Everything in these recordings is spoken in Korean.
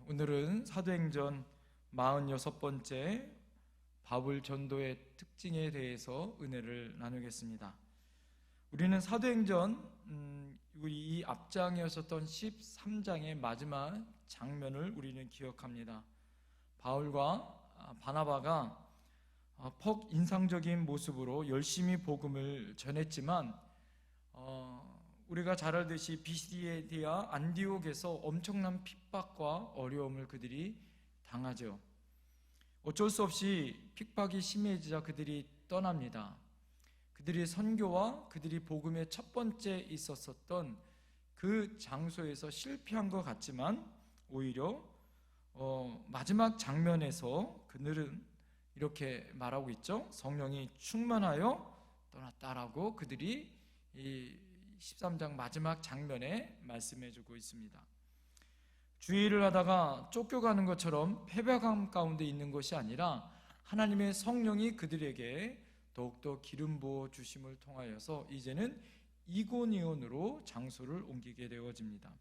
오늘은 사도행전 46번째 바울 전도의 특징에 대해서 은혜를 나누겠습니다. 우리는 사도행전 이 앞장이었었던 13장의 마지막 장면을 우리는 기억합니다. 바울과 바나바가 퍽 인상적인 모습으로 열심히 복음을 전했지만 우리가 잘 알듯이 비시디아 안디옥에서 엄청난 핍박과 어려움을 그들이 당하죠. 어쩔 수 없이 핍박이 심해지자 그들이 떠납니다. 그들이 선교와 그들이 복음의 첫 번째 있었던 그 장소에서 실패한 것 같지만 오히려 마지막 장면에서 그들은 이렇게 말하고 있죠. 성령이 충만하여 떠났다라고 그들이 이 13장 마지막 장면에 말씀해주고 있습니다. 주의를 하다가 쫓겨가는 것처럼 패배감 가운데 있는 것이 아니라 하나님의 성령이 그들에게 더욱더 기름 부어 주심을 통하여서 이제는 이고니온으로 장소를 옮기게 되어집니다.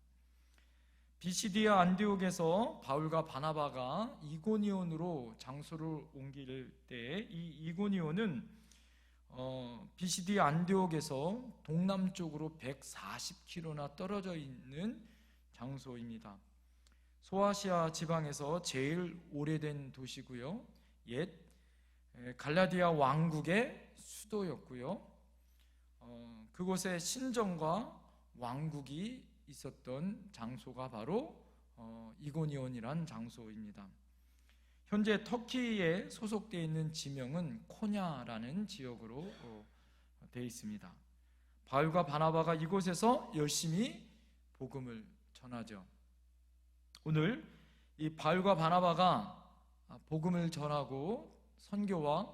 비시디아 안디옥에서 바울과 바나바가 이고니온으로 장소를 옮길 때 이 이고니온은 비시디아 안디옥에서 동남쪽으로 140km나 떨어져 있는 장소입니다. 소아시아 지방에서 제일 오래된 도시고요. 옛 갈라디아 왕국의 수도였고요. 그곳에 신정과 왕국이 있었던 장소가 바로 이고니온이란 장소입니다. 현재 터키에 소속되어 있는 지명은 코냐라는 지역으로 되어 있습니다. 바울과 바나바가 이곳에서 열심히 복음을 전하죠. 오늘 이 바울과 바나바가 복음을 전하고 선교와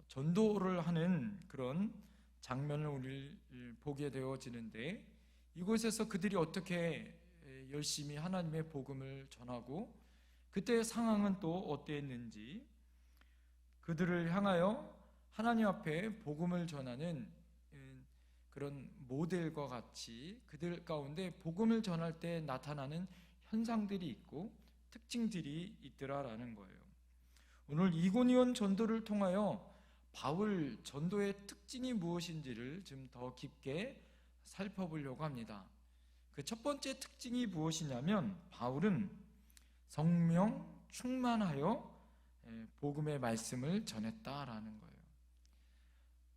전도를 하는 그런 장면을 우리 보게 되어지는데, 이곳에서 그들이 어떻게 열심히 하나님의 복음을 전하고 그때의 상황은 또 어땠는지, 그들을 향하여 하나님 앞에 복음을 전하는 그런 모델과 같이 그들 가운데 복음을 전할 때 나타나는 현상들이 있고 특징들이 있더라라는 거예요. 오늘 이고니온 전도를 통하여 바울 전도의 특징이 무엇인지를 좀 더 깊게 살펴보려고 합니다. 그 첫 번째 특징이 무엇이냐면, 바울은 성령 충만하여 복음의 말씀을 전했다라는 거예요.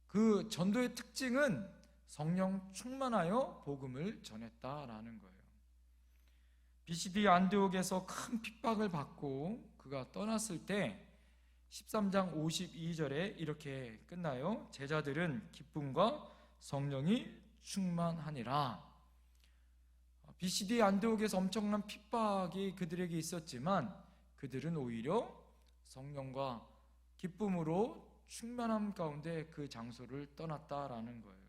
그 전도의 특징은 성령 충만하여 복음을 전했다라는 거예요. 비시디아 안디옥에서 큰 핍박을 받고 그가 떠났을 때 13장 52절에 이렇게 끝나요. 제자들은 기쁨과 성령이 충만하니라. 비시디아 안디옥에서 엄청난 핍박이 그들에게 있었지만 그들은 오히려 성령과 기쁨으로 충만함 가운데 그 장소를 떠났다라는 거예요.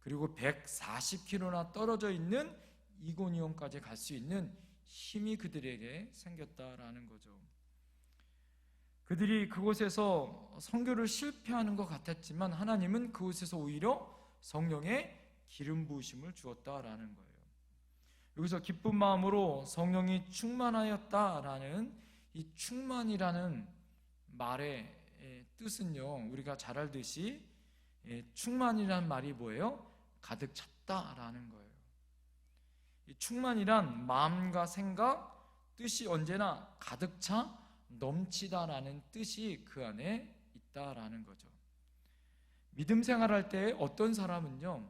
그리고 140km나 떨어져 있는 이고니온까지 갈 수 있는 힘이 그들에게 생겼다라는 거죠. 그들이 그곳에서 선교를 실패하는 것 같았지만 하나님은 그곳에서 오히려 성령의 기름 부으심을 주었다라는 거예요. 여기서 기쁜 마음으로 성령이 충만하였다라는 이 충만이라는 말의 뜻은요, 우리가 잘 알듯이 충만이라는 말이 뭐예요? 가득 찼다라는 거예요. 이 충만이란 마음과 생각, 뜻이 언제나 가득 차 넘치다라는 뜻이 그 안에 있다라는 거죠. 믿음 생활할 때 어떤 사람은요,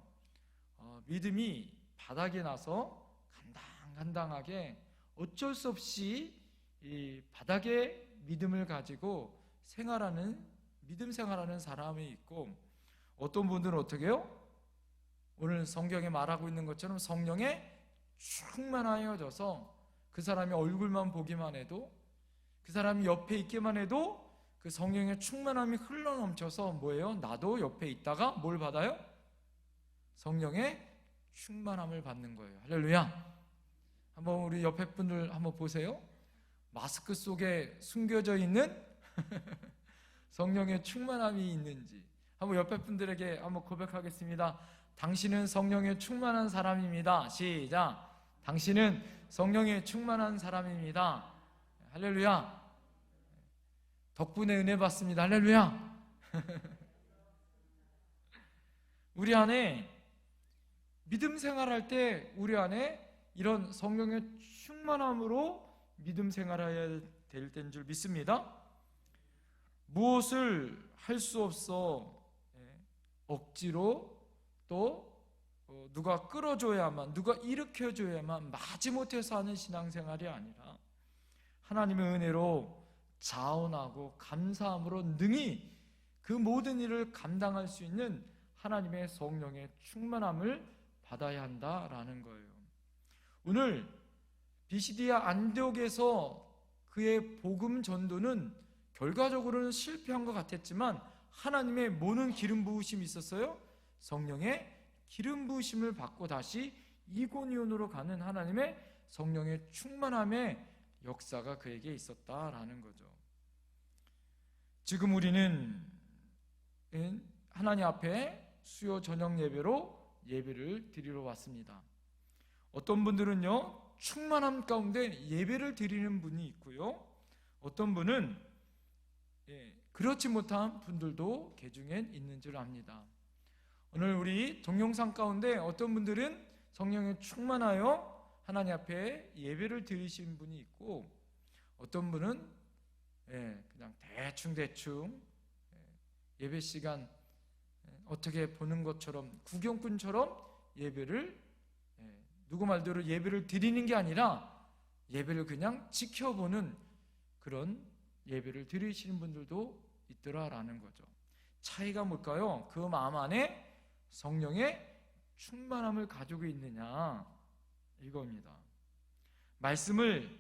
믿음이 바닥에 나서 간당간당하게 어쩔 수 없이 이 바닥에 믿음을 가지고 믿음 생활하는 사람이 있고, 어떤 분들은 어떻게 해요? 오늘 성경에 말하고 있는 것처럼 성령에 충만하여져서 그 사람이 얼굴만 보기만 해도, 그 사람이 옆에 있기만 해도 그 성령의 충만함이 흘러넘쳐서 뭐예요? 나도 옆에 있다가 뭘 받아요? 성령의 충만함을 받는 거예요. 할렐루야. 한번 우리 옆에 분들 한번 보세요. 마스크 속에 숨겨져 있는 성령의 충만함이 있는지 한번 옆에 분들에게 한번 고백하겠습니다. 당신은 성령의 충만한 사람입니다. 시작. 당신은 성령에 충만한 사람입니다. 할렐루야. 덕분에 은혜 받습니다. 할렐루야. 우리 안에 믿음 생활할 때 우리 안에 이런 성령의 충만함으로 믿음 생활해야 될 때인 줄 믿습니다. 무엇을 할 수 없어 억지로 또 누가 끌어줘야만, 누가 일으켜줘야만 마지못해서 하는 신앙생활이 아니라 하나님의 은혜로 자원하고 감사함으로 능히 그 모든 일을 감당할 수 있는 하나님의 성령의 충만함을 받아야 한다라는 거예요. 오늘 비시디아 안디옥에서 그의 복음 전도는 결과적으로는 실패한 것 같았지만 하나님의 뭐는 기름 부으심이 있었어요? 성령의 기름 부으심을 받고 다시 이고니온으로 가는 하나님의 성령의 충만함의 역사가 그에게 있었다라는 거죠. 지금 우리는 하나님 앞에 수요 저녁 예배로 예배를 드리러 왔습니다. 어떤 분들은요 충만함 가운데 예배를 드리는 분이 있고요, 어떤 분은 그렇지 못한 분들도 개중엔 있는 줄 압니다. 오늘 우리 동영상 가운데 어떤 분들은 성령에 충만하여 하나님 앞에 예배를 드리신 분이 있고, 어떤 분은 그냥 대충 예배 시간 어떻게 보는 것처럼 구경꾼처럼 예배를 누구 말대로 예배를 드리는 게 아니라 예배를 그냥 지켜보는 그런 예배를 드리시는 분들도 있더라라는 거죠. 차이가 뭘까요? 그 마음 안에 성령의 충만함을 가지고 있느냐 이겁니다. 말씀을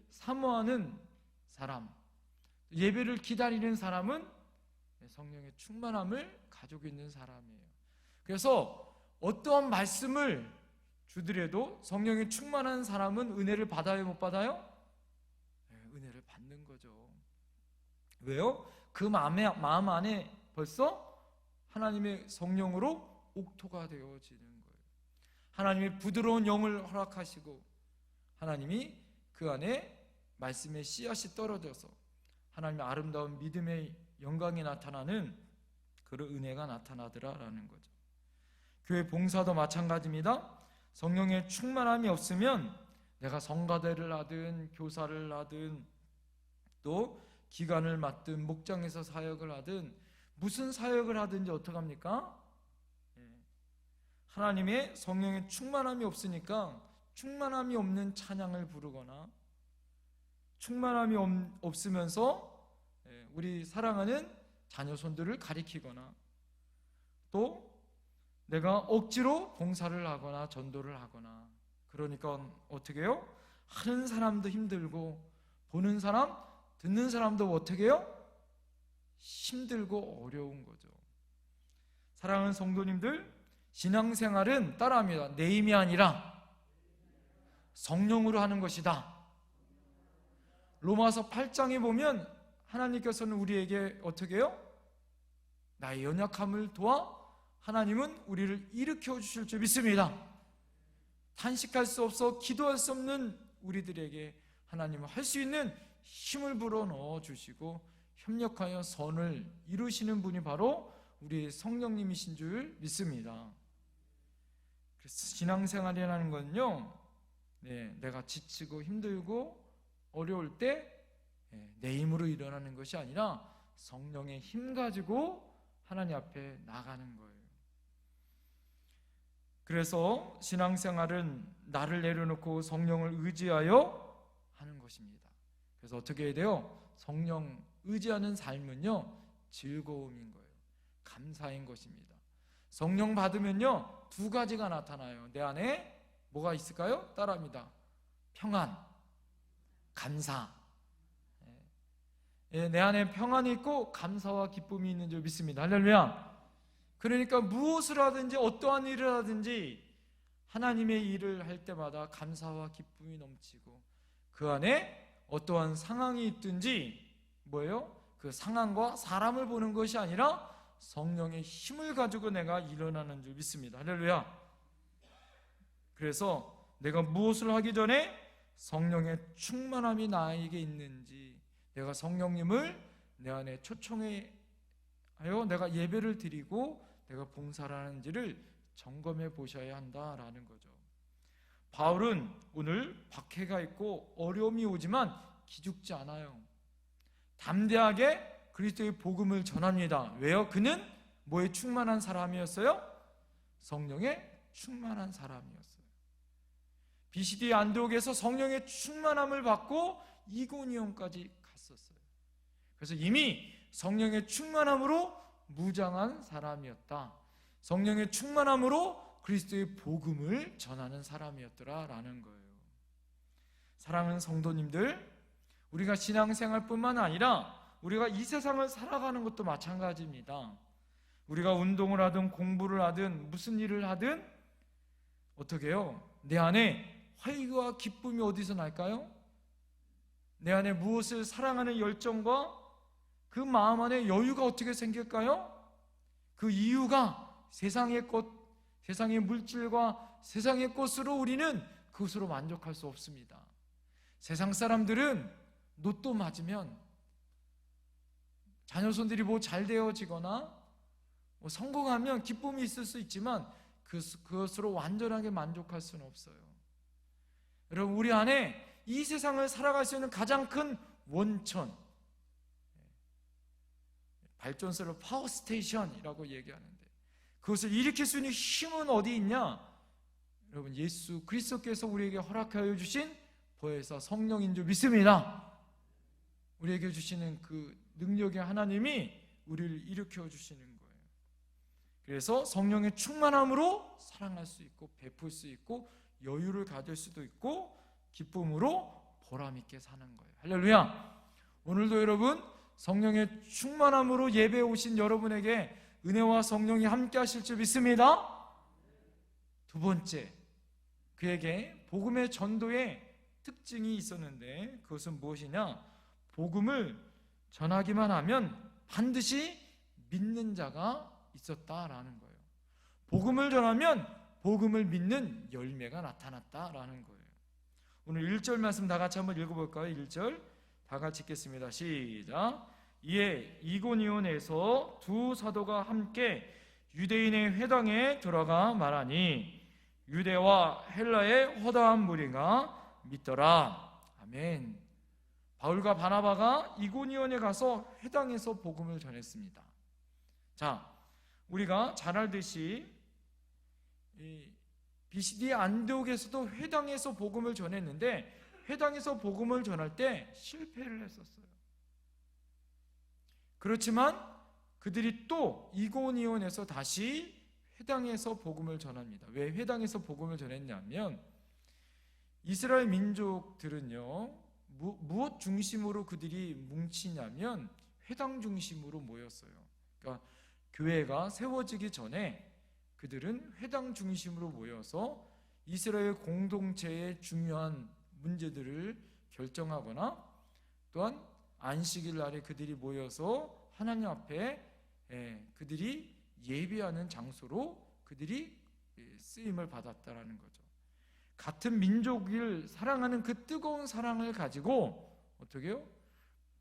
사모하는 사람, 예배를 기다리는 사람은 성령의 충만함을 가지고 있는 사람이에요. 그래서 어떠한 말씀을 주더라도 성령이 충만한 사람은 은혜를 받아요, 못 받아요? 은혜를 받는 거죠. 왜요? 그 마음 안에 벌써 하나님의 성령으로 옥토가 되어지는 거예요. 하나님의 부드러운 영을 허락하시고 하나님이 그 안에 말씀의 씨앗이 떨어져서 하나님의 아름다운 믿음의 영광이 나타나는 그런 은혜가 나타나더라라는 거죠. 교회 봉사도 마찬가지입니다. 성령의 충만함이 없으면 내가 성가대를 하든 교사를 하든 또 기관을 맡든 목장에서 사역을 하든 무슨 사역을 하든지 어떡합니까? 하나님의 성령의 충만함이 없으니까 충만함이 없는 찬양을 부르거나 충만함이 없으면서 우리 사랑하는 자녀손들을 가리키거나 또 내가 억지로 봉사를 하거나 전도를 하거나, 그러니까 어떻게 해요? 하는 사람도 힘들고 보는 사람, 듣는 사람도 어떻게 해요? 힘들고 어려운 거죠. 사랑하는 성도님들, 신앙생활은 따라합니다. 내 힘이 아니라 성령으로 하는 것이다. 로마서 8장에 보면 하나님께서는 우리에게 어떻게 해요? 나의 연약함을 도와 하나님은 우리를 일으켜 주실 줄 믿습니다. 탄식할 수 없어 기도할 수 없는 우리들에게 하나님은 할 수 있는 힘을 불어넣어 주시고 협력하여 선을 이루시는 분이 바로 우리 성령님이신 줄 믿습니다. 그래서 신앙생활이라는 건요, 내가 지치고 힘들고 어려울 때 내 힘으로 일어나는 것이 아니라 성령의 힘 가지고 하나님 앞에 나가는 거예요. 그래서 신앙생활은 나를 내려놓고 성령을 의지하여 하는 것입니다. 그래서 어떻게 해야 돼요? 성령 의지하는 삶은요, 즐거움인 거예요. 감사인 것입니다. 성령 받으면요, 두 가지가 나타나요. 내 안에 뭐가 있을까요? 따라합니다. 평안, 감사. 내 안에 평안이 있고 감사와 기쁨이 있는 줄 믿습니다. 할렐루야. 그러니까 무엇을 하든지 어떠한 일을 하든지 하나님의 일을 할 때마다 감사와 기쁨이 넘치고 그 안에 어떠한 상황이 있든지 뭐예요? 그 상황과 사람을 보는 것이 아니라 성령의 힘을 가지고 내가 일어나는 줄 믿습니다. 할렐루야. 그래서 내가 무엇을 하기 전에 성령의 충만함이 나에게 있는지, 내가 성령님을 내 안에 초청하여 내가 예배를 드리고 내가 봉사를 하는지를 점검해 보셔야 한다라는 거죠. 바울은 오늘 박해가 있고 어려움이 오지만 기죽지 않아요. 담대하게 그리스도의 복음을 전합니다. 왜요? 그는 뭐에 충만한 사람이었어요? 성령에 충만한 사람이었어요. 비시디 안디옥에서 성령의 충만함을 받고 이고니온까지 갔었어요. 그래서 이미 성령의 충만함으로 무장한 사람이었다. 성령의 충만함으로 그리스도의 복음을 전하는 사람이었더라라는 거예요. 사랑하는 성도님들, 우리가 신앙생활뿐만 아니라 우리가 이 세상을 살아가는 것도 마찬가지입니다. 우리가 운동을 하든 공부를 하든 무슨 일을 하든 어떻게 해요? 내 안에 화의와 기쁨이 어디서 날까요? 내 안에 무엇을 사랑하는 열정과 그 마음 안에 여유가 어떻게 생길까요? 그 이유가 세상의 것, 세상의 물질과 세상의 것으로 우리는 그것으로 만족할 수 없습니다. 세상 사람들은 로또 맞으면 자녀손들이 뭐 잘 되어지거나 뭐 성공하면 기쁨이 있을 수 있지만 그것으로 완전하게 만족할 수는 없어요. 여러분, 우리 안에 이 세상을 살아갈 수 있는 가장 큰 원천, 발전소를 파워스테이션이라고 얘기하는데, 그것을 일으킬 수 있는 힘은 어디 있냐? 여러분, 예수 그리스도께서 우리에게 허락하여 주신 보혜사 성령인 줄 믿습니다. 우리에게 주시는 그 능력의 하나님이 우리를 일으켜 주시는 거예요. 그래서 성령의 충만함으로 사랑할 수 있고 베풀 수 있고 여유를 가질 수도 있고 기쁨으로 보람있게 사는 거예요. 할렐루야. 오늘도 여러분 성령의 충만함으로 예배에 오신 여러분에게 은혜와 성령이 함께 하실 줄 믿습니다. 두 번째, 그에게 복음의 전도의 특징이 있었는데 그것은 무엇이냐? 복음을 전하기만 하면 반드시 믿는 자가 있었다라는 거예요. 복음을 전하면 복음을 믿는 열매가 나타났다라는 거예요. 오늘 1절 말씀 다 같이 한번 읽어볼까요? 1절 다 같이 읽겠습니다. 시작. 이에 이고니온에서 두 사도가 함께 유대인의 회당에 들어가 말하니 유대와 헬라의 허다한 무리가 믿더라. 아멘. 바울과 바나바가 이고니온에 가서 회당에서 복음을 전했습니다. 자, 우리가 잘 알듯이 비시디 안디옥에서도 회당에서 복음을 전했는데 회당에서 복음을 전할 때 실패를 했었어요. 그렇지만 그들이 또 이고니온에서 다시 회당에서 복음을 전합니다. 왜 회당에서 복음을 전했냐면 이스라엘 민족들은요, 무엇 중심으로 그들이 뭉치냐면 회당 중심으로 모였어요. 그러니까 교회가 세워지기 전에 그들은 회당 중심으로 모여서 이스라엘 공동체의 중요한 문제들을 결정하거나 또한 안식일 날에 그들이 모여서 하나님 앞에 그들이 예배하는 장소로 그들이 쓰임을 받았다라는 거죠. 같은 민족을 사랑하는 그 뜨거운 사랑을 가지고 어떻게 해요?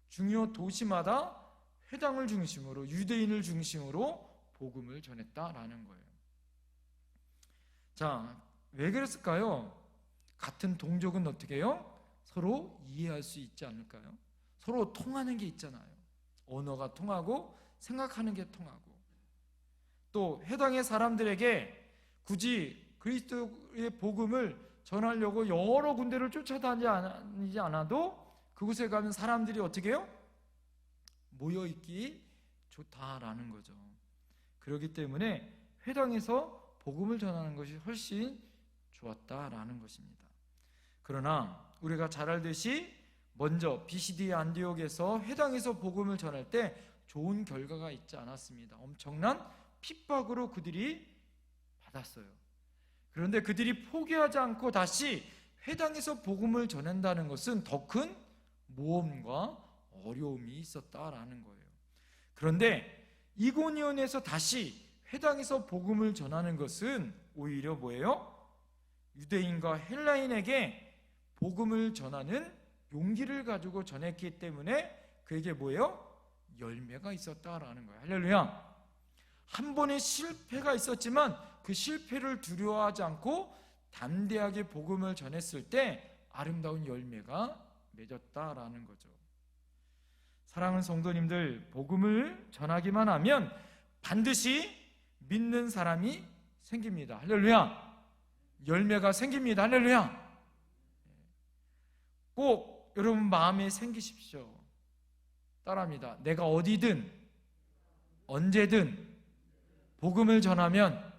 중요 도시마다 회당을 중심으로 유대인을 중심으로 복음을 전했다라는 거예요. 자, 왜 그랬을까요? 같은 동족은 어떻게 해요? 서로 이해할 수 있지 않을까요? 서로 통하는 게 있잖아요. 언어가 통하고 생각하는 게 통하고 또 회당의 사람들에게 굳이 그리스도의 복음을 전하려고 여러 군데를 쫓아다니지 않아도 그곳에 가면 사람들이 어떻게 해요? 모여있기 좋다라는 거죠. 그렇기 때문에 회당에서 복음을 전하는 것이 훨씬 좋았다라는 것입니다. 그러나 우리가 잘 알듯이 먼저 비시디 안디옥에서 회당에서 복음을 전할 때 좋은 결과가 있지 않았습니다. 엄청난 핍박으로 그들이 받았어요. 그런데 그들이 포기하지 않고 다시 회당에서 복음을 전한다는 것은 더 큰 모험과 어려움이 있었다라는 거예요. 그런데 이고니온에서 다시 회당에서 복음을 전하는 것은 오히려 뭐예요? 유대인과 헬라인에게 복음을 전하는 용기를 가지고 전했기 때문에 그에게 뭐예요? 열매가 있었다라는 거예요. 할렐루야. 한 번의 실패가 있었지만 그 실패를 두려워하지 않고 담대하게 복음을 전했을 때 아름다운 열매가 맺었다라는 거죠. 사랑하는 성도님들, 복음을 전하기만 하면 반드시 믿는 사람이 생깁니다. 할렐루야. 열매가 생깁니다. 할렐루야. 꼭 여러분 마음에 생기십시오. 따라합니다. 내가 어디든 언제든 복음을 전하면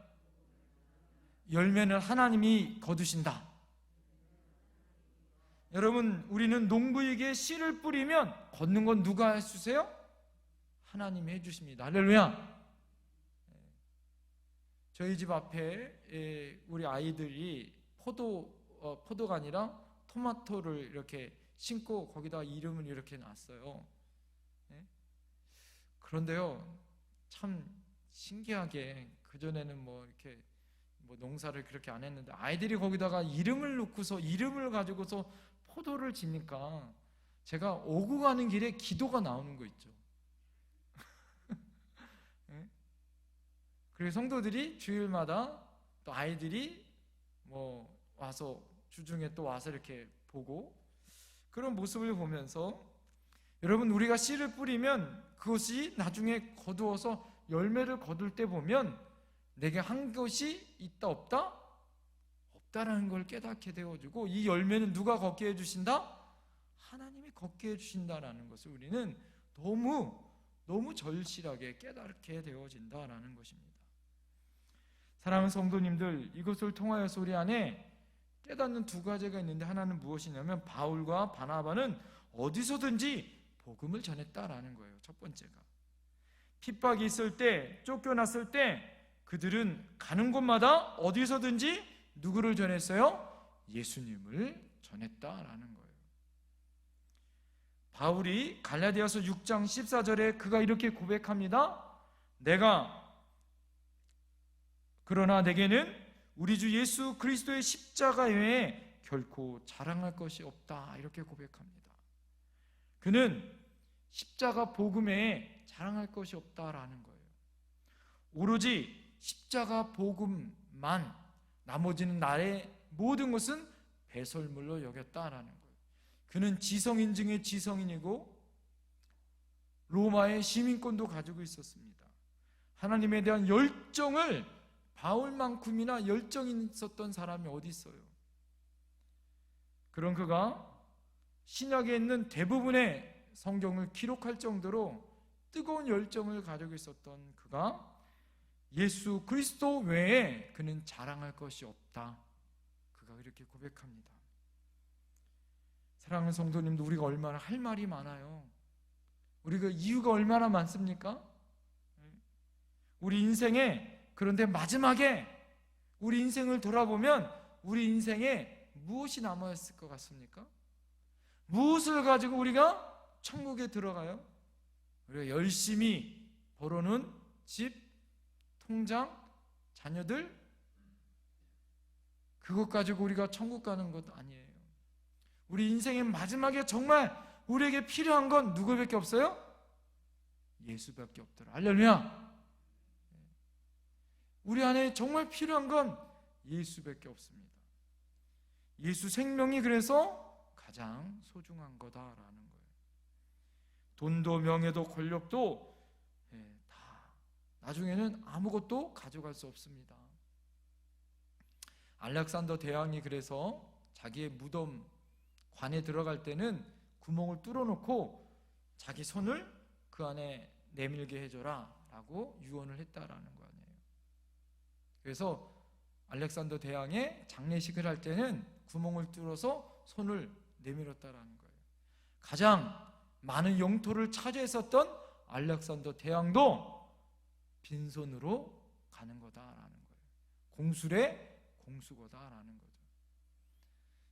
열매는 하나님이 거두신다. 여러분, 우리는 농부에게 씨를 뿌리면 걷는 건 누가 해주세요? 하나님이 해주십니다. 할렐루야. 저희 집 앞에 우리 아이들이 포도가 아니라 토마토를 이렇게 심고 거기다 이름을 이렇게 놨어요. 그런데요, 참 신기하게 그전에는 뭐 이렇게 농사를 그렇게 안 했는데 아이들이 거기다가 이름을 넣고서 이름을 가지고서 포도를 짓니까 제가 오고 가는 길에 기도가 나오는 거 있죠. 그리고 성도들이 주일마다 또 아이들이 와서 주중에 또 와서 이렇게 보고 그런 모습을 보면서 여러분, 우리가 씨를 뿌리면 그것이 나중에 거두어서 열매를 거둘 때 보면 내게 한 것이 있다 없다? 없다라는 걸 깨닫게 되어지고 이 열매는 누가 걷게 해주신다? 하나님이 걷게 해주신다라는 것을 우리는 너무 절실하게 깨닫게 되어진다라는 것입니다. 사랑하는 성도님들, 이것을 통하여서 우리 안에 깨닫는 두 가지가 있는데 하나는 무엇이냐면 바울과 바나바는 어디서든지 복음을 전했다라는 거예요. 첫 번째가 핍박이 있을 때, 쫓겨났을 때 그들은 가는 곳마다 어디서든지 누구를 전했어요? 예수님을 전했다라는 거예요. 바울이 갈라디아서 6장 14절에 그가 이렇게 고백합니다. 그러나 내게는 우리 주 예수 그리스도의 십자가 외에 결코 자랑할 것이 없다. 이렇게 고백합니다. 그는 십자가 복음에 자랑할 것이 없다라는 거예요. 오로지 십자가 복음만, 나머지는 나의 모든 것은 배설물로 여겼다라는 거예요. 그는 지성인 중에 지성인이고 로마의 시민권도 가지고 있었습니다. 하나님에 대한 열정을 바울만큼이나 열정이 있었던 사람이 어디 있어요? 그런 그가 신약에 있는 대부분의 성경을 기록할 정도로 뜨거운 열정을 가지고 있었던 그가 예수 그리스도 외에 그는 자랑할 것이 없다. 그가 이렇게 고백합니다. 사랑하는 성도님도 우리가 얼마나 할 말이 많아요. 우리가 이유가 얼마나 많습니까? 우리 인생에, 그런데 마지막에 우리 인생을 돌아보면 우리 인생에 무엇이 남아있을 것 같습니까? 무엇을 가지고 우리가 천국에 들어가요? 우리가 열심히 벌어놓은 집, 통장, 자녀들, 그것 가지고 우리가 천국 가는 것 아니에요. 우리 인생의 마지막에 정말 우리에게 필요한 건 누구밖에 없어요? 예수밖에 없더라. 할렐루야. 우리 안에 정말 필요한 건 예수밖에 없습니다. 예수 생명이 그래서 가장 소중한 거다라는 거예요. 돈도 명예도 권력도 다 나중에는 아무것도 가져갈 수 없습니다. 알렉산더 대왕이 그래서 자기의 무덤 관에 들어갈 때는 구멍을 뚫어놓고 자기 손을 그 안에 내밀게 해줘라 라고 유언을 했다라는 거 아니에요. 그래서 알렉산더 대왕의 장례식을 할 때는 구멍을 뚫어서 손을 내밀었다라는 거예요. 가장 많은 영토를 차지했었던 알렉산더 대왕도 빈손으로 가는 거다라는 거예요. 공술의 공수거다라는 거죠.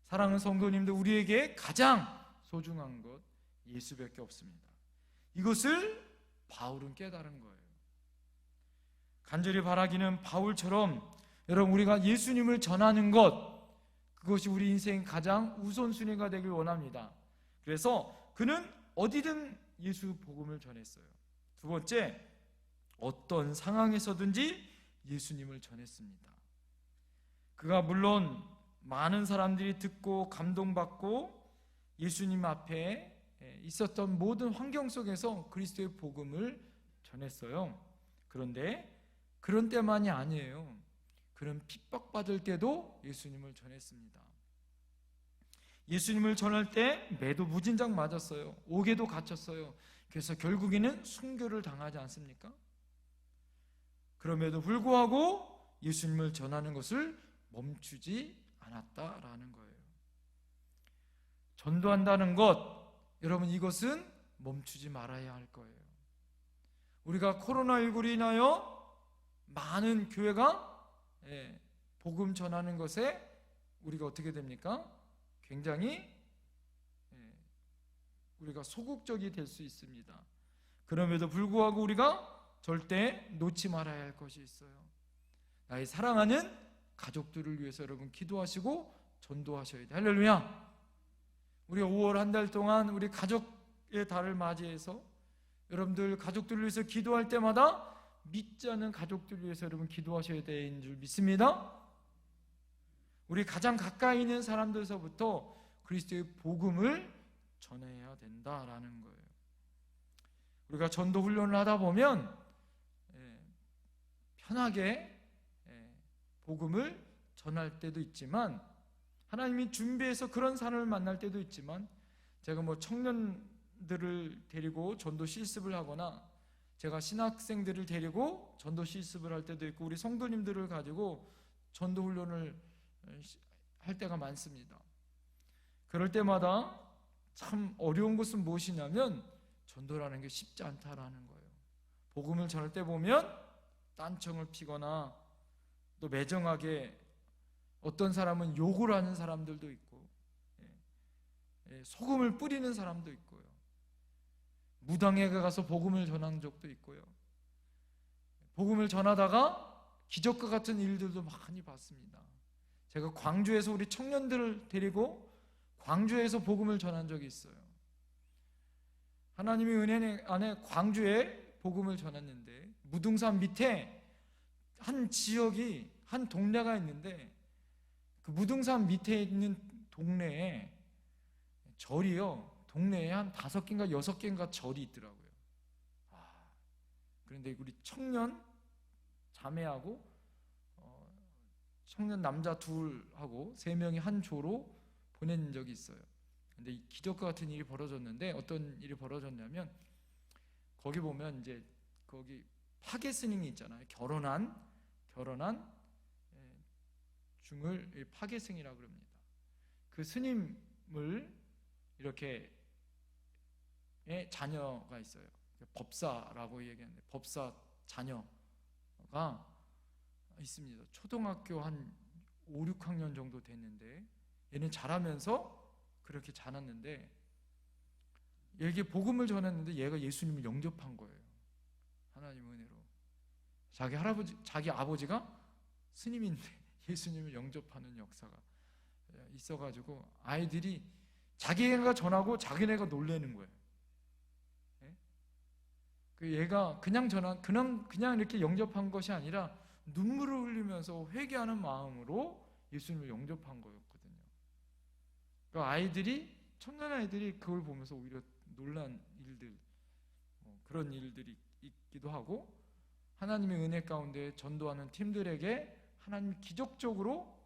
사랑하는 성도님들, 우리에게 가장 소중한 것 예수밖에 없습니다. 이것을 바울은 깨달은 거예요. 간절히 바라기는 바울처럼 여러분, 우리가 예수님을 전하는 것, 그것이 우리 인생 가장 우선순위가 되길 원합니다. 그래서 그는 어디든 예수 복음을 전했어요. 두 번째, 어떤 상황에서든지 예수님을 전했습니다. 그가 물론 많은 사람들이 듣고 감동받고 예수님 앞에 있었던 모든 환경 속에서 그리스도의 복음을 전했어요. 그런데 그런 때만이 아니에요. 그는 핍박받을 때도 예수님을 전했습니다. 예수님을 전할 때 매도 무진장 맞았어요. 옥에도 갇혔어요. 그래서 결국에는 순교를 당하지 않습니까? 그럼에도 불구하고 예수님을 전하는 것을 멈추지 않았다라는 거예요. 전도한다는 것, 여러분, 이것은 멈추지 말아야 할 거예요. 우리가 코로나19로 인하여 많은 교회가 복음 전하는 것에 우리가 어떻게 됩니까? 굉장히 우리가 소극적이 될 수 있습니다. 그럼에도 불구하고 우리가 절대 놓지 말아야 할 것이 있어요. 나의 사랑하는 가족들을 위해서 여러분 기도하시고 전도하셔야 돼요. 할렐루야. 우리가 5월 한 달 동안 우리 가족의 달을 맞이해서 여러분들 가족들을 위해서 기도할 때마다 믿지 않는 가족들을 위해서 여러분 기도하셔야 되는 줄 믿습니다. 우리 가장 가까이 있는 사람들서부터 그리스도의 복음을 전해야 된다라는 거예요. 우리가 전도 훈련을 하다 보면 편하게 복음을 전할 때도 있지만, 하나님이 준비해서 그런 사람을 만날 때도 있지만, 제가 청년들을 데리고 전도 실습을 하거나 제가 신학생들을 데리고 전도 실습을 할 때도 있고, 우리 성도님들을 가지고 전도 훈련을 할 때가 많습니다. 그럴 때마다 참 어려운 것은 무엇이냐면 전도라는 게 쉽지 않다라는 거예요. 복음을 전할 때 보면 딴청을 피거나 또 매정하게 어떤 사람은 욕을 하는 사람들도 있고, 소금을 뿌리는 사람도 있고요. 무당에 가서 복음을 전한 적도 있고요. 복음을 전하다가 기적과 같은 일들도 많이 봤습니다. 제가 광주에서 우리 청년들을 데리고 광주에서 복음을 전한 적이 있어요. 하나님의 은혜 안에 광주에 복음을 전했는데, 무등산 밑에 한 지역이, 한 동네가 있는데, 그 무등산 밑에 있는 동네에 절이요, 동네에 한 5개인가 6개인가 절이 있더라고요. 그런데 우리 청년 자매하고 청년 남자 둘하고 3명이 한 조로 보낸 적이 있어요. 근데 이 기적과 같은 일이 벌어졌는데, 어떤 일이 벌어졌냐면, 거기 보면 이제 거기 파괴 스님이 있잖아요. 결혼한 중을 파괴 스님이라고 그럽니다. 그 스님을 이렇게 자녀가 있어요. 법사라고 얘기하는데, 법사 자녀가 있습니다. 초등학교 한 5, 6학년 정도 됐는데, 얘는 자라면서 그렇게 자랐는데, 얘에게 복음을 전했는데 얘가 예수님을 영접한 거예요. 하나님 은혜로. 자기 아버지가 스님인데 예수님을 영접하는 역사가 있어가지고 아이들이 자기네가 전하고 자기네가 놀래는 거예요. 그 얘가 그냥 이렇게 영접한 것이 아니라 눈물을 흘리면서 회개하는 마음으로 예수님을 영접한 거였거든요. 그러니까 청년 아이들이 그걸 보면서 오히려 놀란 일들, 그런 일들이 있기도 하고, 하나님의 은혜 가운데 전도하는 팀들에게 하나님 기적적으로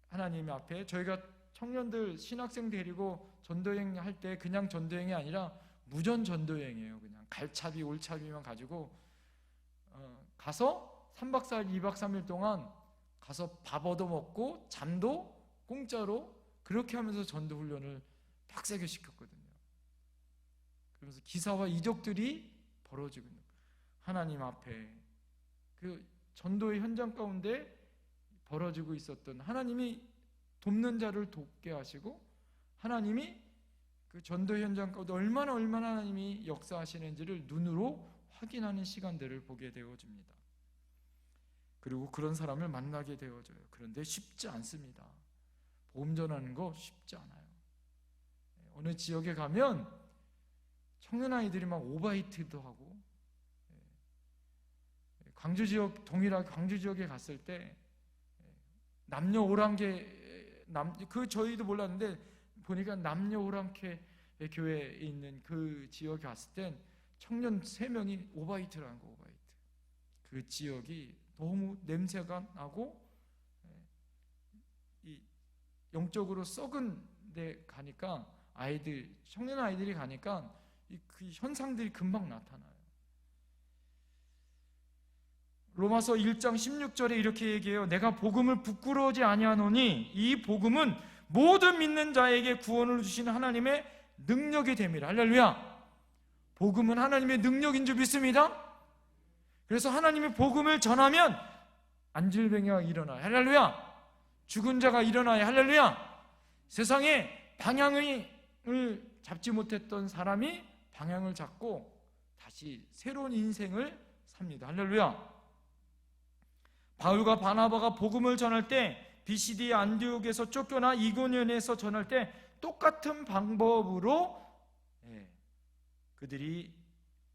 하나님 앞에, 저희가 청년들 신학생 데리고 전도여행 할 때 그냥 전도여행이 아니라 무전 전도여행이에요. 그냥 갈차비 올차비만 가지고 가서 3박 4일 2박 3일 동안 가서 밥 얻어먹고 잠도 공짜로, 그렇게 하면서 전도 훈련을 빡세게 시켰거든요. 그러면서 기사와 이적들이 벌어지고 있는, 하나님 앞에 그 전도의 현장 가운데 벌어지고 있었던, 하나님이 돕는 자를 돕게 하시고, 하나님이 그 전도 현장 가운데 얼마나 하나님이 역사하시는지를 눈으로 확인하는 시간들을 보게 되어집니다. 그리고 그런 사람을 만나게 되어져요. 그런데 쉽지 않습니다. 복음 전하는 거 쉽지 않아요. 어느 지역에 가면 청년 아이들이 막 오바이트도 하고, 광주 지역, 동일하게 광주 지역에 갔을 때 남녀 오랑캐, 저희도 몰랐는데 보니까 남녀 오랑캐 교회에 있는 그 지역에 갔을 땐 청년 3명이 오바이트를 한 거, 오바이트. 그 지역이 너무 냄새가 나고 이 영적으로 썩은 데 가니까 청년 아이들이 가니까 그 현상들이 금방 나타나요. 로마서 1장 16절에 이렇게 얘기해요. 내가 복음을 부끄러워하지 아니하노니 이 복음은 모든 믿는 자에게 구원을 주시는 하나님의 능력이 됨이라. 할렐루야. 복음은 하나님의 능력인 줄 믿습니다. 그래서 하나님의 복음을 전하면 안질병이가 일어나요. 할렐루야. 죽은 자가 일어나요. 할렐루야. 세상에 방향을 잡지 못했던 사람이 방향을 잡고 다시 새로운 인생을 삽니다. 할렐루야. 바울과 바나바가 복음을 전할 때 비시디 안디옥에서 쫓겨나 이고니온에서 전할 때 똑같은 방법으로 그들이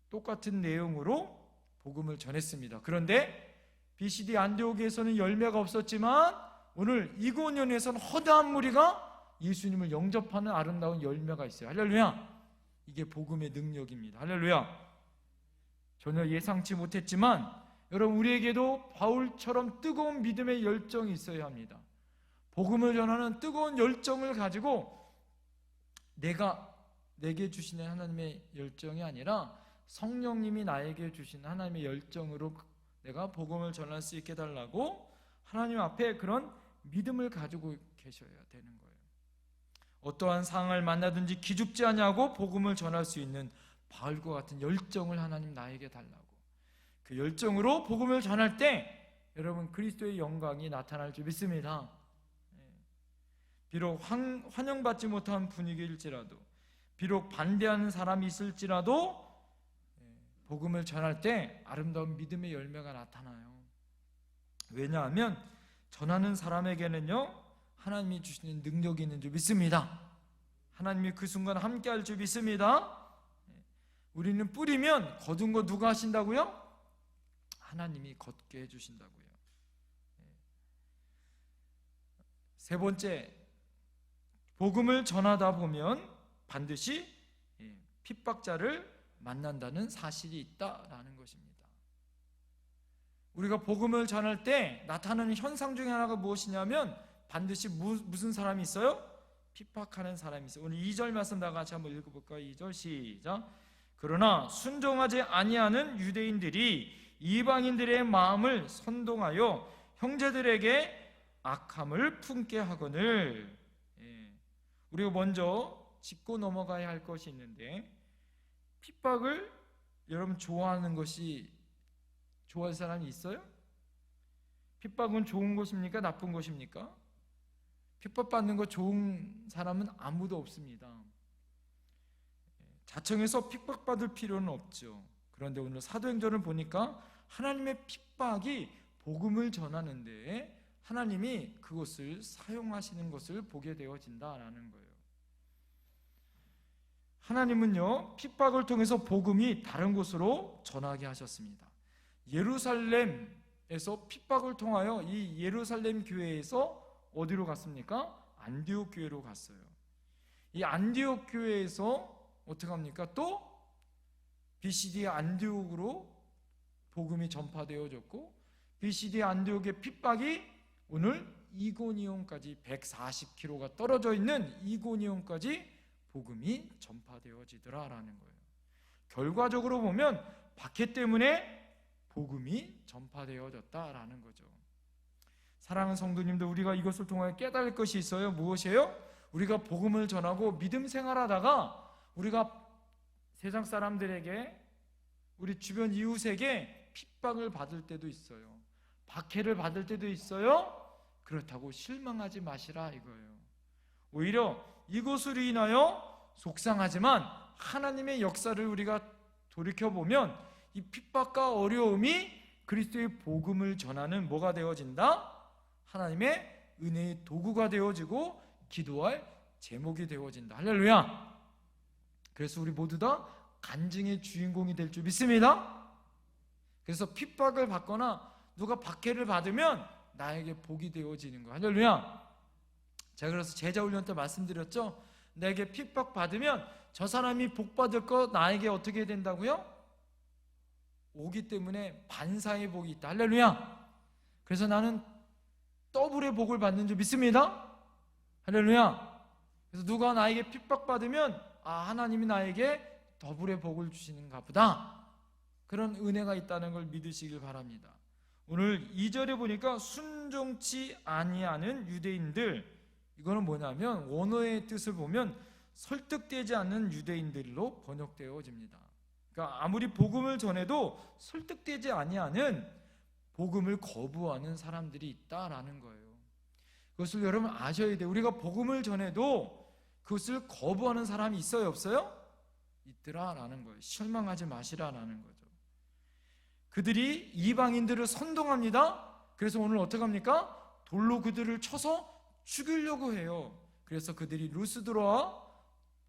똑같은 내용으로 복음을 전했습니다. 그런데 비시디 안디옥에서는 열매가 없었지만 오늘 이고니온에서는 허다한 무리가 예수님을 영접하는 아름다운 열매가 있어요. 할렐루야. 이게 복음의 능력입니다. 할렐루야. 전혀 예상치 못했지만 여러분, 우리에게도 바울처럼 뜨거운 믿음의 열정이 있어야 합니다. 복음을 전하는 뜨거운 열정을 가지고 내게 주시는 하나님의 열정이 아니라 성령님이 나에게 주신 하나님의 열정으로 내가 복음을 전할 수 있게 달라고 하나님 앞에 그런 믿음을 가지고 계셔야 되는 거예요. 어떠한 상황을 만나든지 기죽지 아니하고 복음을 전할 수 있는 바울과 같은 열정을 하나님 나에게 달라고. 그 열정으로 복음을 전할 때 여러분 그리스도의 영광이 나타날 줄 믿습니다. 비록 환영받지 못한 분위기일지라도, 비록 반대하는 사람이 있을지라도 복음을 전할 때 아름다운 믿음의 열매가 나타나요. 왜냐하면 전하는 사람에게는요 하나님이 주시는 능력이 있는 줄 믿습니다. 하나님이 그 순간 함께할 줄 믿습니다. 우리는 뿌리면 거둔 거 누가 하신다고요? 하나님이 걷게 해주신다고요. 세 번째, 복음을 전하다 보면 반드시 핍박자를 만난다는 사실이 있다라는 것입니다. 우리가 복음을 전할 때 나타나는 현상 중에 하나가 무엇이냐면 반드시 무슨 사람이 있어요? 핍박하는 사람이 있어요. 오늘 2절 말씀 다 같이 한번 읽어볼까요? 2절 시작. 그러나 순종하지 아니하는 유대인들이 이방인들의 마음을 선동하여 형제들에게 악함을 품게 하거늘. 우리가 먼저 짚고 넘어가야 할 것이 있는데, 핍박을 여러분 좋아하는 것이, 좋아할 사람이 있어요? 핍박은 좋은 것입니까? 나쁜 것입니까? 핍박받는 거 좋은 사람은 아무도 없습니다. 자청해서 핍박받을 필요는 없죠. 그런데 오늘 사도행전을 보니까 하나님의 핍박이 복음을 전하는데 하나님이 그것을 사용하시는 것을 보게 되어진다라는 거예요. 하나님은요 핍박을 통해서 복음이 다른 곳으로 전하게 하셨습니다. 예루살렘에서 핍박을 통하여 이 예루살렘 교회에서 어디로 갔습니까? 안디옥 교회로 갔어요. 이 안디옥 교회에서 어떻게 합니까? 또 비시디 안디옥으로 복음이 전파되어졌고, 비시디 안디옥의 핍박이 오늘 이고니온까지 140km가 떨어져 있는 이고니온까지 복음이 전파되어지더라라는 거예요. 결과적으로 보면 박해 때문에 복음이 전파되어졌다라는 거죠. 사랑하는 성도님들, 우리가 이것을 통하여 깨달을 것이 있어요. 무엇이에요? 우리가 복음을 전하고 믿음 생활하다가 우리가 세상 사람들에게, 우리 주변 이웃에게 핍박을 받을 때도 있어요. 박해를 받을 때도 있어요. 그렇다고 실망하지 마시라 이거예요. 오히려 이것으로 인하여 속상하지만 하나님의 역사를 우리가 돌이켜보면 이 핍박과 어려움이 그리스도의 복음을 전하는 뭐가 되어진다? 하나님의 은혜의 도구가 되어지고 기도할 제목이 되어진다. 할렐루야. 그래서 우리 모두 다 간증의 주인공이 될 줄 믿습니다. 그래서 핍박을 받거나 누가 박해를 받으면 나에게 복이 되어지는 거야. 할렐루야. 제가 그래서 제자훈련 때 말씀드렸죠. 내게 핍박 받으면 저 사람이 복 받을 거 나에게 어떻게 된다고요? 오기 때문에 반사의 복이 있다. 할렐루야. 그래서 나는 더블의 복을 받는 줄 믿습니다. 할렐루야. 그래서 누가 나에게 핍박 받으면 하나님이 나에게 더블의 복을 주시는가 보다, 그런 은혜가 있다는 걸 믿으시길 바랍니다. 오늘 2절에 보니까 순종치 아니하는 유대인들, 이거는 뭐냐면 원어의 뜻을 보면 설득되지 않는 유대인들로 번역되어집니다. 그러니까 아무리 복음을 전해도 설득되지 아니하는, 복음을 거부하는 사람들이 있다라는 거예요. 그것을 여러분 아셔야 돼요. 우리가 복음을 전해도 그것을 거부하는 사람이 있어요, 없어요? 있더라라는 거예요. 실망하지 마시라라는 거죠. 그들이 이방인들을 선동합니다. 그래서 오늘 어떻게 합니까? 돌로 그들을 쳐서 죽이려고 해요. 그래서 그들이 루스드라와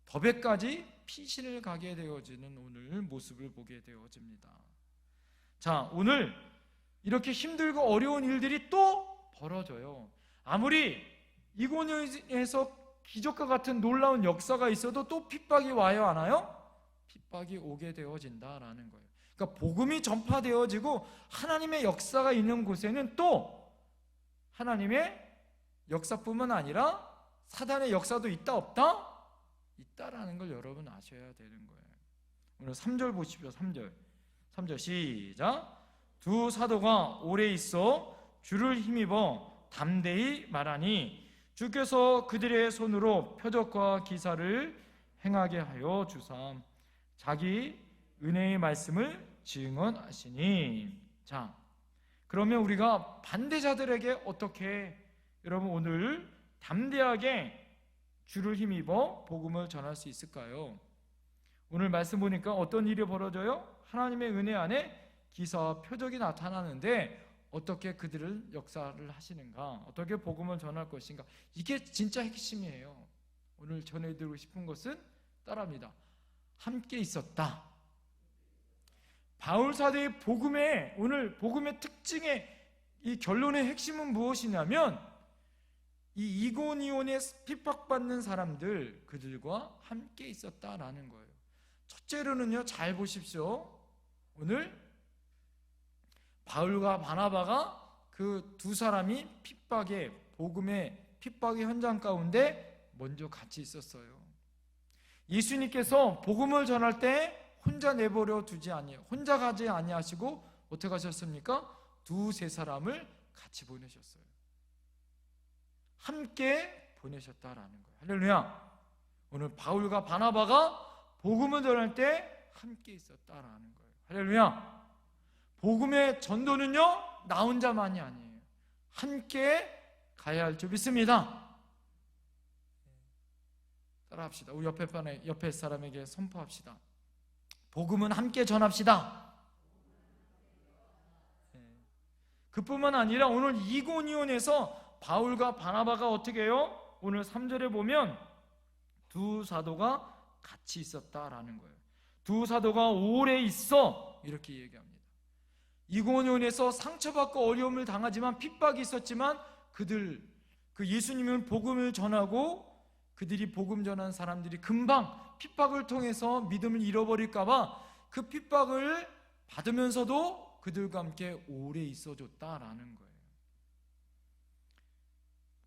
더베까지 피신을 가게 되어지는 오늘 모습을 보게 되어집니다. 자, 오늘 이렇게 힘들고 어려운 일들이 또 벌어져요. 아무리 이고니온에서 기적과 같은 놀라운 역사가 있어도 또 핍박이 와요, 안 와요? 핍박이 오게 되어진다라는 거예요. 그러니까 복음이 전파되어지고 하나님의 역사가 있는 곳에는 또 하나님의 역사뿐만 아니라 사단의 역사도 있다, 없다? 있다라는 걸 여러분 아셔야 되는 거예요. 오늘 3절 보십시오. 3절 시작. 두 사도가 오래 있어 주를 힘입어 담대히 말하니 주께서 그들의 손으로 표적과 기사를 행하게 하여 주사 자기 은혜의 말씀을 증언하시니. 자, 그러면 우리가 반대자들에게 어떻게 여러분 오늘 담대하게 주를 힘입어 복음을 전할 수 있을까요? 오늘 말씀 보니까 어떤 일이 벌어져요? 하나님의 은혜 안에 기사와 표적이 나타나는데 어떻게 그들을 역사를 하시는가? 어떻게 복음을 전할 것인가? 이게 진짜 핵심이에요. 오늘 전해드리고 싶은 것은 따라합니다. 함께 있었다. 바울 사도의 복음의 오늘 복음의 특징의 이 결론의 핵심은 무엇이냐면 이 이고니온에 핍박받는 사람들, 그들과 함께 있었다라는 거예요. 첫째로는요, 잘 보십시오. 오늘 바울과 바나바가 그 두 사람이 복음의 핍박의 현장 가운데 먼저 같이 있었어요. 예수님께서 복음을 전할 때 혼자 내버려 두지 아니에요. 혼자 가지 아니하시고 어떻게 하셨습니까? 두세 사람을 같이 보내셨어요. 함께 보내셨다라는 거예요. 할렐루야. 오늘 바울과 바나바가 복음을 전할 때 함께 있었다라는 거예요. 할렐루야. 복음의 전도는요, 나 혼자만이 아니에요. 함께 가야 할 줄 믿습니다. 따라합시다. 우리 옆에 사람에게 선포합시다. 복음은 함께 전합시다. 그뿐만 아니라 오늘 이고니온에서 바울과 바나바가 어떻게 해요? 오늘 3절에 보면 두 사도가 같이 있었다라는 거예요. 두 사도가 오래 있어 이렇게 얘기합니다. 이고니온에서 상처받고 어려움을 당하지만 핍박이 있었지만 그 예수님은 복음을 전하고 그들이 복음 전한 사람들이 금방 핍박을 통해서 믿음을 잃어버릴까봐 그 핍박을 받으면서도 그들과 함께 오래 있어줬다라는 거예요.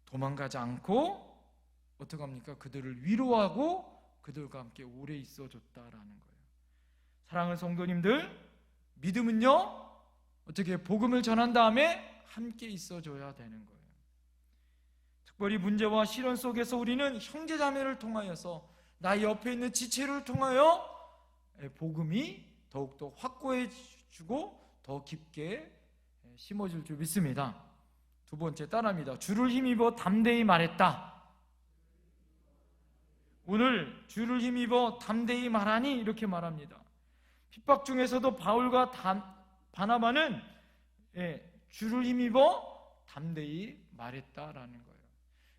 도망가지 않고 어떻게 합니까? 그들을 위로하고 그들과 함께 오래 있어줬다라는 거예요. 사랑하는 성도님들, 믿음은요 어떻게 복음을 전한 다음에 함께 있어줘야 되는 거예요. 특별히 문제와 시련 속에서 우리는 형제자매를 통하여서 나 옆에 있는 지체를 통하여 복음이 더욱더 확고해지고 더 깊게 심어질 줄 믿습니다. 두 번째 따라합니다. 주를 힘입어 담대히 말했다. 오늘 주를 힘입어 담대히 말하니 이렇게 말합니다. 핍박 중에서도 바울과 바나바는 주를 힘입어 담대히 말했다라는 거예요.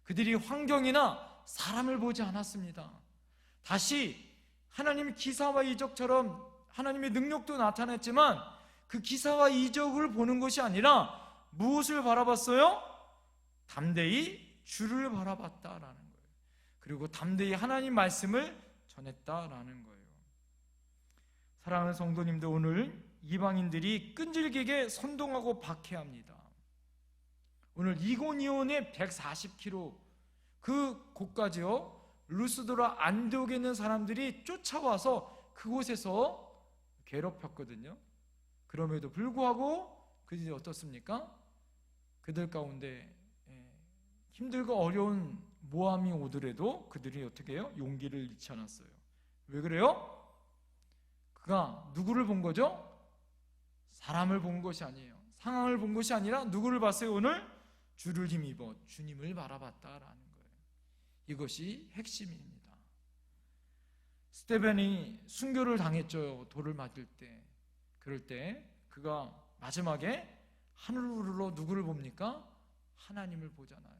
그들이 환경이나 사람을 보지 않았습니다. 다시 하나님 기사와 이적처럼 하나님의 능력도 나타났지만 그 기사와 이적을 보는 것이 아니라 무엇을 바라봤어요? 담대히 주를 바라봤다라는 거예요. 그리고 담대히 하나님 말씀을 전했다라는 거예요. 사랑하는 성도님들, 오늘 이방인들이 끈질기게 선동하고 박해합니다. 오늘 이고니온의 140km 그 곳까지요, 루스드라 안디옥에 있는 사람들이 쫓아와서 그곳에서 괴롭혔거든요. 그럼에도 불구하고 그들이 어떻습니까? 그들 가운데 힘들고 어려운 모함이 오더라도 그들이 어떻게 해요? 용기를 잃지 않았어요. 왜 그래요? 그가 누구를 본 거죠? 사람을 본 것이 아니에요. 상황을 본 것이 아니라 누구를 봤어요? 오늘 주를 힘입어 주님을 바라봤다라는 거예요. 이것이 핵심입니다. 스데반이 순교를 당했죠. 돌을 맞을 때. 그럴 때 그가 마지막에 하늘으로 누구를 봅니까? 하나님을 보잖아요.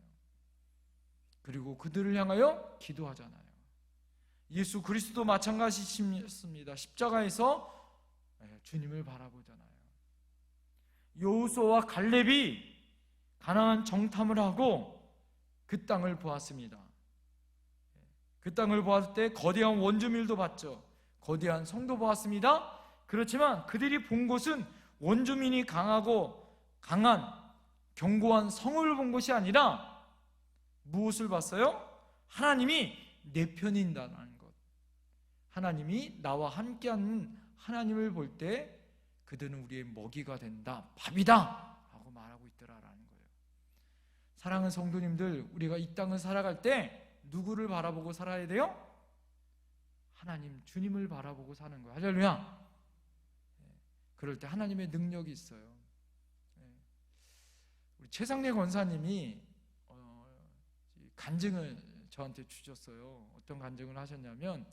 그리고 그들을 향하여 기도하잖아요. 예수 그리스도 마찬가지입니다. 십자가에서 주님을 바라보잖아요. 여호수아와 갈렙이 가나안 정탐을 하고 그 땅을 보았습니다. 그 땅을 보았을 때 거대한 원주민도 봤죠. 거대한 성도 보았습니다. 그렇지만 그들이 본 곳은 원주민이 강하고 강한 견고한 성을 본 것이 아니라 무엇을 봤어요? 하나님이 내 편인다는 것. 하나님이 나와 함께하는 하나님을 볼 때 그들은 우리의 먹이가 된다, 밥이다 하고 말하고 있더라라는 거예요. 사랑하는 성도님들, 우리가 이 땅을 살아갈 때 누구를 바라보고 살아야 돼요? 하나님, 주님을 바라보고 사는 거예요. 할렐루야. 그럴 때 하나님의 능력이 있어요. 우리 최상래 권사님이 간증을 저한테 주셨어요. 어떤 간증을 하셨냐면,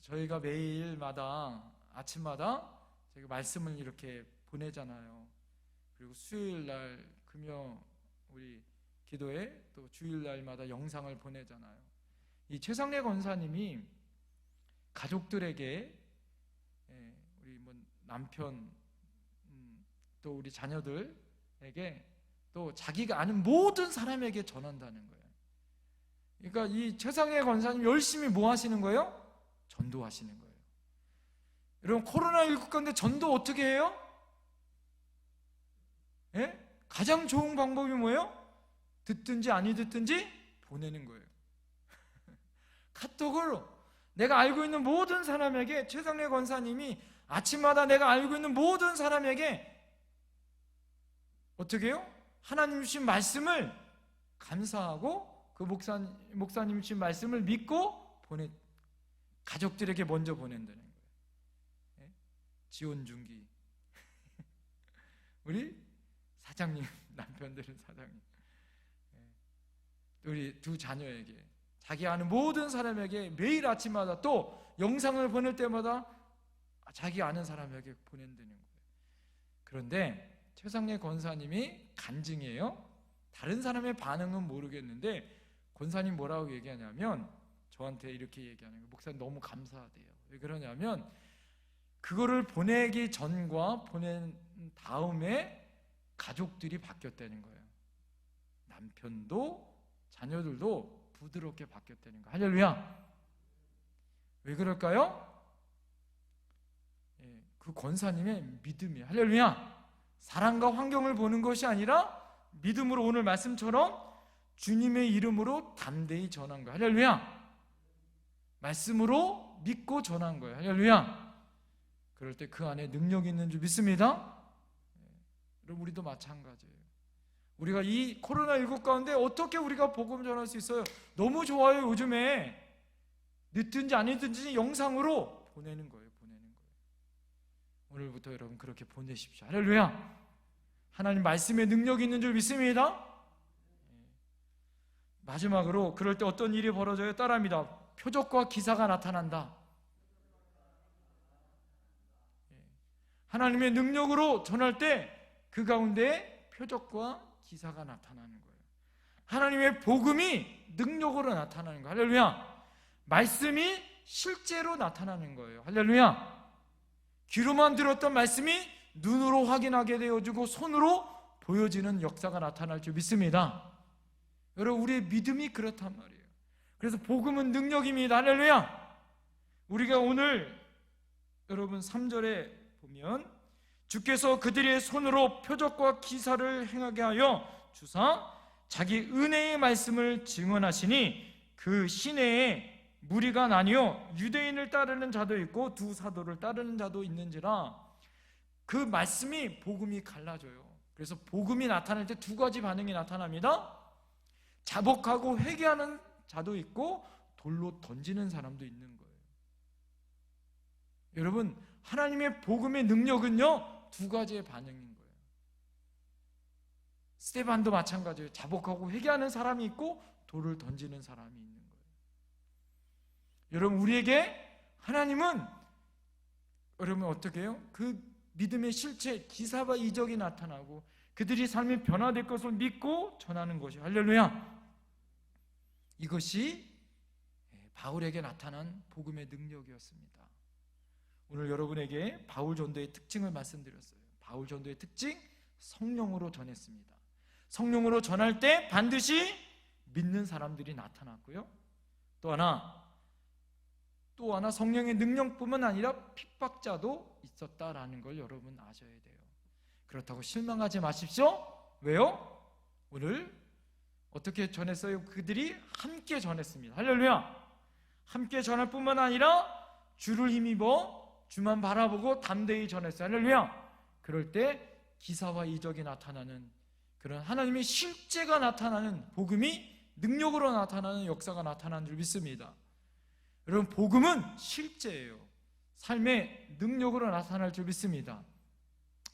저희가 매일마다 아침마다 저희가 말씀을 이렇게 보내잖아요. 그리고 수요일날 금요 우리 기도회, 또 주일날마다 영상을 보내잖아요. 이 최상래 권사님이 가족들에게, 우리 남편, 또 우리 자녀들에게, 또 자기가 아는 모든 사람에게 전한다는 거예요. 그러니까 이 최상래 권사님 열심히 뭐 하시는 거예요? 전도하시는 거예요. 여러분, 코로나19 가운데 전도 어떻게 해요? 가장 좋은 방법이 뭐예요? 듣든지 아니 듣든지 보내는 거예요. 카톡으로 내가 알고 있는 모든 사람에게, 최상래 권사님이 아침마다 내가 알고 있는 모든 사람에게 어떻게 해요? 하나님 주신 말씀을 감사하고 그 목사님 주신 말씀을 믿고 가족들에게 먼저 보낸다는 거예요. 지원중기. 우리 사장님, 남편들은 사장님, 우리 두 자녀에게, 자기 아는 모든 사람에게 매일 아침마다, 또 영상을 보낼 때마다 자기 아는 사람에게 보낸다는 거예요. 그런데 최상래 권사님이 간증이에요. 다른 사람의 반응은 모르겠는데 권사님 뭐라고 얘기하냐면, 저한테 이렇게 얘기하는 거예요. 목사님 너무 감사하대요. 왜 그러냐면, 그거를 보내기 전과 보낸 다음에 가족들이 바뀌었다는 거예요. 남편도 자녀들도 부드럽게 바뀌었다는 거예요. 할렐루야. 왜 그럴까요? 그 권사님의 믿음이에요. 할렐루야. 사랑과 환경을 보는 것이 아니라 믿음으로, 오늘 말씀처럼 주님의 이름으로 담대히 전한 거예요. 할렐루야. 말씀으로 믿고 전한 거예요. 할렐루야. 그럴 때 그 안에 능력이 있는 줄 믿습니다. 여러분, 우리도 마찬가지예요. 우리가 이 코로나19 가운데 어떻게 우리가 복음 전할 수 있어요? 너무 좋아요. 요즘에 늦든지 아니든지 영상으로 보내는 거예요. 오늘부터 여러분 그렇게 보내십시오. 할렐루야. 하나님 말씀에 능력이 있는 줄 믿습니다. 마지막으로, 그럴 때 어떤 일이 벌어져요? 따라합니다. 표적과 기사가 나타난다. 하나님의 능력으로 전할 때 그 가운데 표적과 기사가 나타나는 거예요. 하나님의 복음이 능력으로 나타나는 거예요. 할렐루야. 말씀이 실제로 나타나는 거예요. 할렐루야. 귀로만 들었던 말씀이 눈으로 확인하게 되어지고 손으로 보여지는 역사가 나타날 줄 믿습니다. 여러분, 우리의 믿음이 그렇단 말이에요. 그래서 복음은 능력입니다. 할렐루야. 우리가 오늘 여러분 3절에 보면 주께서 그들의 손으로 표적과 기사를 행하게 하여 주사 자기 은혜의 말씀을 증언하시니 그 시내에 무리가 나뉘어 유대인을 따르는 자도 있고 두 사도를 따르는 자도 있는지라. 그 말씀이 복음이 갈라져요. 그래서 복음이 나타날 때 두 가지 반응이 나타납니다. 자복하고 회개하는 자도 있고 돌로 던지는 사람도 있는 거예요. 여러분, 하나님의 복음의 능력은요, 두 가지의 반응인 거예요. 스데반도 마찬가지예요. 자복하고 회개하는 사람이 있고 돌을 던지는 사람이 있는 거예요. 여러분, 우리에게 하나님은 여러분 어떻게 해요? 그 믿음의 실체, 기사와 이적이 나타나고 그들이 삶이 변화될 것을 믿고 전하는 것이, 할렐루야. 이것이 바울에게 나타난 복음의 능력이었습니다. 오늘 여러분에게 바울 전도의 특징을 말씀드렸어요. 바울 전도의 특징, 성령으로 전했습니다. 성령으로 전할 때 반드시 믿는 사람들이 나타났고요. 또 하나 성령의 능력뿐만 아니라 핍박자도 있었다라는 걸 여러분 아셔야 돼요. 그렇다고 실망하지 마십시오. 왜요? 오늘 어떻게 전했어요? 그들이 함께 전했습니다. 할렐루야. 함께 전할 뿐만 아니라 주를 힘입어 주만 바라보고 담대히 전했어요. 할렐루야. 그럴 때 기사와 이적이 나타나는 그런 하나님의 실제가 나타나는, 복음이 능력으로 나타나는 역사가 나타나는 줄 믿습니다. 여러분, 복음은 실제예요. 삶의 능력으로 나타날 줄 믿습니다.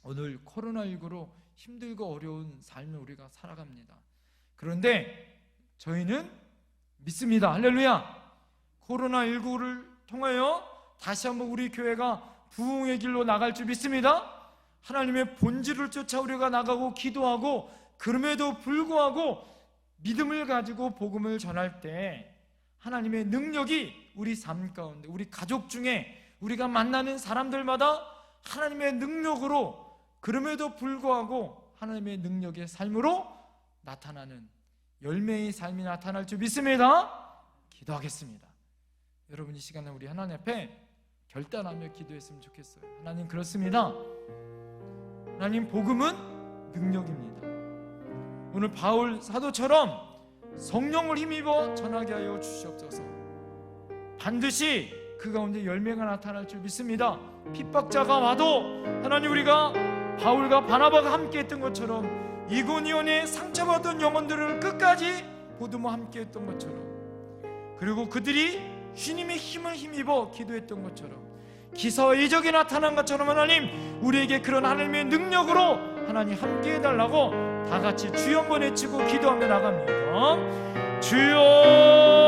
오늘 코로나19로 힘들고 어려운 삶을 우리가 살아갑니다. 그런데 저희는 믿습니다. 할렐루야. 코로나19를 통하여 다시 한번 우리 교회가 부흥의 길로 나갈 줄 믿습니다. 하나님의 본질을 쫓아 우리가 나가고 기도하고, 그럼에도 불구하고 믿음을 가지고 복음을 전할 때 하나님의 능력이 우리 삶 가운데, 우리 가족 중에, 우리가 만나는 사람들마다 하나님의 능력으로, 그럼에도 불구하고 하나님의 능력의 삶으로 나타나는 열매의 삶이 나타날 줄 믿습니다. 기도하겠습니다. 여러분, 이 시간에 우리 하나님 앞에 결단하며 기도했으면 좋겠어요. 하나님, 그렇습니다. 하나님, 복음은 능력입니다. 오늘 바울 사도처럼 성령을 힘입어 전하게 하여 주시옵소서. 반드시 그 가운데 열매가 나타날 줄 믿습니다. 핍박자가 와도 하나님, 우리가 바울과 바나바가 함께 했던 것처럼 이고니온의 상처받은 영혼들을 끝까지 보듬어 함께 했던 것처럼, 그리고 그들이 주님의 힘을 힘입어 기도했던 것처럼, 기사와 이적이 나타난 것처럼 하나님, 우리에게 그런 하나님의 능력으로 하나님 함께 해달라고 다 같이 주여 한번 외치고 기도하며 나갑니다. 주여.